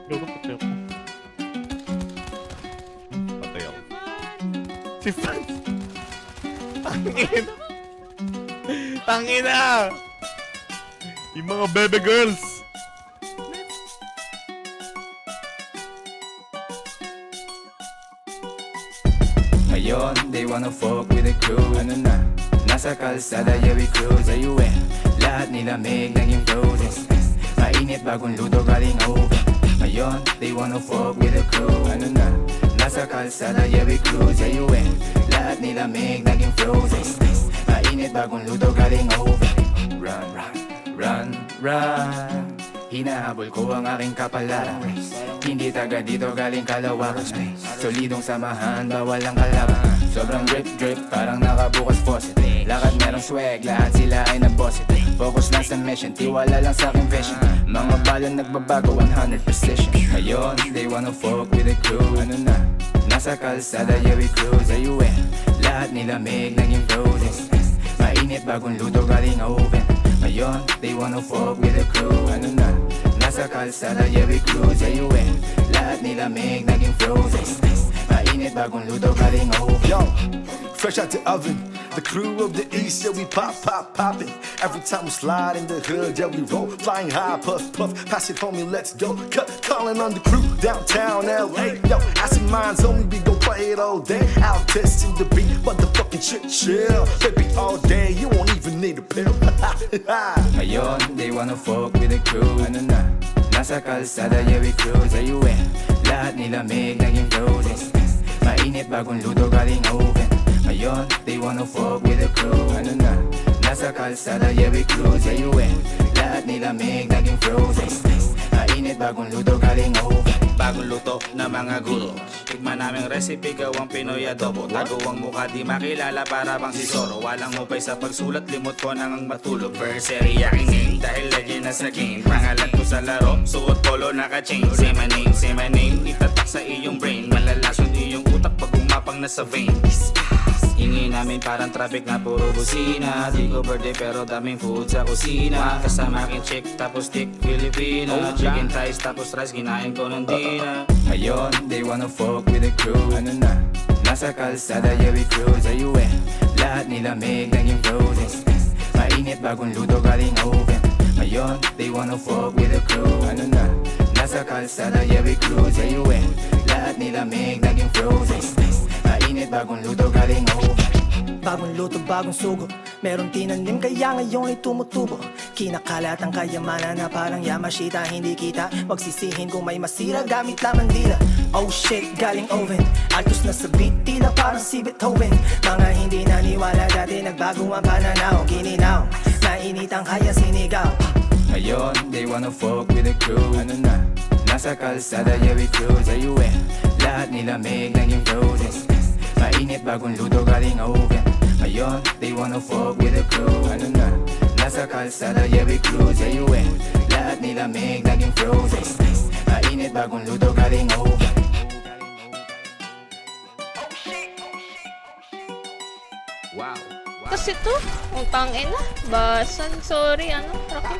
Gago, patay ako. Patay ako. Si Franz! Tangin! Tangina! Yung mga bebe girls! Ngayon, they wanna fuck with the crew. Ano na? Nasa kalsada, yeah we cruise. Ayun, lahat nilamig, naging frozen. Mainit, bagong luto, galing oven. Ngayon, they wanna fuck with the crew. Ano na? Nasa kalsada, yeah we cruise. Ayun, lahat nilamig, naging frozen. Mainit, bagong luto, galing oven. Run, run, run, run. Hinahabol ko ang aking kapalaran. Hindi taga dito, galing Kalawakan. Solidong samahan, bawal ang kalaban. Sobrang drip drip, parang nakabukas faucet. Lakad merong swag, lahat sila ay nag-boss it. Focus lang sa mission, tiwala lang sa aking vision. Mga balon nagbabago 100 precision. Ngayon, they wanna fuck with the crew. Ano na? Nasa kalsada, yeah we cruise. Ayun, lahat nilamig, naging frozen. Mainit, bagong luto, galing oven. Ngayon, they wanna fuck with the crew. Ano na? Nasa kalsada, yeah we cruise. Ayun, lahat nilamig, naging frozen. Mainit, bagong luto, galing oven. Yo, fresh out the oven. The crew of the east, yeah, we pop, pop, poppin'. Every time we slide in the hood, yeah, we roll. Flying high, puff, puff, pass it, homie, let's go. Calling on the crew, downtown LA. Yo, acid minds only, we gon' play it all day. Out testing the beat, motherfucking shit, chill. Baby, all day, you won't even need a pill. Ngayon, they wanna fuck with the crew. Ano na? Nasa kalsada, yeah, we cruise. Ayun, lahat nilamig, naging frozen. Mainit, bagong luto, galing oven. Ngayon, they wanna fuck with the crew. Ano na? Nasa kalsada, yeah we cruise. Ayun, lahat nilamig, naging frozen. Mainit, bagong luto, galing oven. Bagong luto na mga guro. Tikman naming recipe, gawang Pinoy adobo. Tago ang mukha, di makilala para bang si Zoro. Walang hupay sa pagsulat, limot ko nang matulog. Versary aking name, dahil legend na sa game. Pangalan ko sa laro, suot polo naka-chain. Say my name, itatak sa iyong brain. Malalason iyong utak pag umapang na sa veins. Hingi namin parang traffic na puro busina. Di ko birthday pero daming food sa kusina. Kasama aking chick tapos stick Filipina. Chicken thighs tapos rice kinain ko ng dina. Ngayon, they wanna fuck with the crew. Ano na? Nasa kalsada, yeah we cruise. Ayun, lahat nilamig, naging frozen. Mainit, bagong luto, galing oven. Ngayon, they wanna fuck with the crew. Ano na? Nasa kalsada, yeah we cruise. Ayun, lahat nilamig, naging frozen. Mainit, bagong luto, galing oven. Bagong luto, bagong sugo. Meron tinanim kaya ngayon ay tumutubo. Kinakalat ang kayamanan na parang Yamashita. Hindi kita magsisihin kung may masira gamit lamang dila. Oh shit, galing oven. Altos na sa beat, tila parang si Beethoven. Mga hindi naniwala dati, nagbago ang pananaw. Gininaw, mainit ang kaya sinigaw. Ngayon, they wanna fuck with the crew. Ano na? Nasa kalsada, yeah we cruise. Ayun, lahat nilamig, naging frozen. Mainit, bagong luto, galing oven. Ngayon, they wanna fuck with the crew. Ano na? Nasa kalsada, yeah we cruise. Ayun, lahat nilamig, naging frozen. Mainit, bagong luto, galing oven. Wow. Kasi to, utang ina, basan, sorry, ano, Rocky.